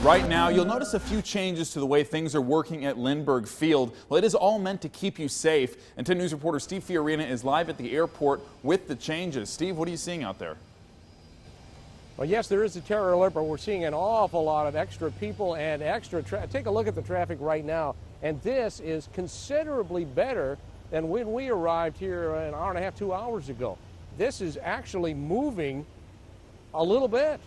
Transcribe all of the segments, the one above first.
Right now, you'll notice a few changes to the way things are working at Lindbergh Field. Well, it is all meant to keep you safe. And 10 News reporter Steve Fiorina is live at the airport with the changes. Steve, what are you seeing out there? Well, yes, there is a terror alert, but we're seeing an awful lot of extra people and extra take a look at the traffic right now. And this is considerably better than when we arrived here an hour and a half, 2 hours ago. This is actually moving a little bit.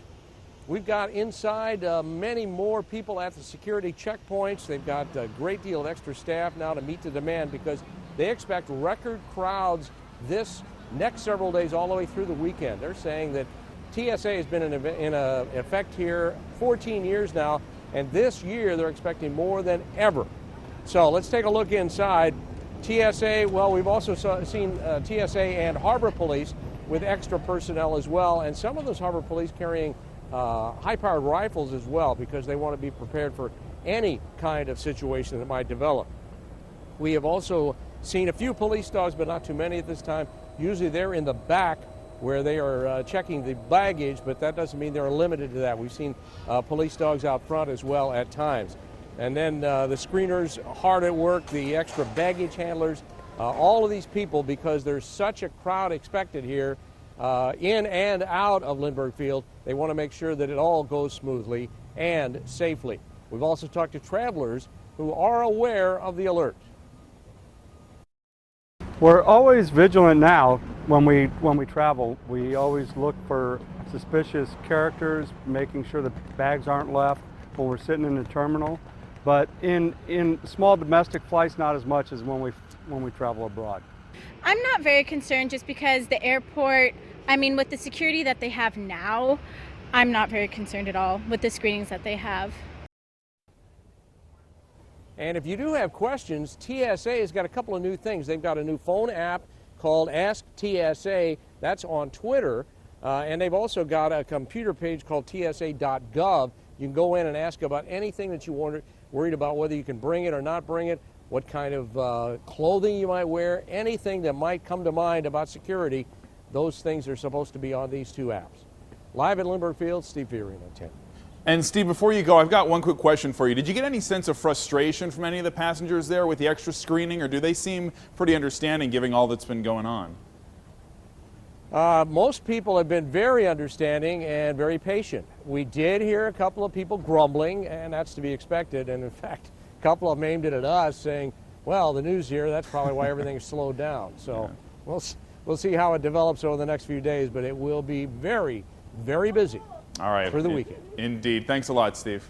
We've got inside many more people at the security checkpoints. They've got a great deal of extra staff now to meet the demand because they expect record crowds this next several days all the way through the weekend. They're saying that TSA has been in effect here 14 years now, and this year they're expecting more than ever. So let's take a look inside. TSA, well, we've also seen TSA and Harbor Police with extra personnel as well, and some of those Harbor Police carrying high-powered rifles as well because they want to be prepared for any kind of situation that might develop. We have also seen a few police dogs, but not too many at this time. Usually they're in the back where they are checking the baggage, but that doesn't mean they're limited to that. We've seen police dogs out front as well at times. And then the screeners hard at work, the extra baggage handlers, all of these people, because there's such a crowd expected here in and out of Lindbergh Field, they want to make sure that it all goes smoothly and safely. We've also talked to travelers who are aware of the alert. We're always vigilant now when we travel. We always look for suspicious characters, making sure the bags aren't left when we're sitting in the terminal. But in small domestic flights, not as much as when we travel abroad. I'm not very concerned just because the airport, I mean, with the security that they have now, I'm not very concerned at all with the screenings that they have. And if you do have questions, TSA has got a couple of new things. They've got a new phone app called Ask TSA. That's on Twitter. And they've also got a computer page called tsa.gov. You can go in and ask about anything that you worried about, whether you can bring it or not bring it, what kind of clothing you might wear, anything that might come to mind about security. Those things are supposed to be on these two apps. Live at Lindbergh Field, Steve Fiorina, 10. And Steve, before you go, I've got one quick question for you. Did you get any sense of frustration from any of the passengers there with the extra screening, or do they seem pretty understanding given all that's been going on? Most people have been very understanding and very patient. We did hear a couple of people grumbling, and that's to be expected. And in fact, a couple of them aimed it at us, saying, well, the news here, that's probably why everything is slowed down. So yeah. We'll see how it develops over the next few days, but it will be very, very busy. All right. For the weekend. Indeed. Thanks a lot, Steve.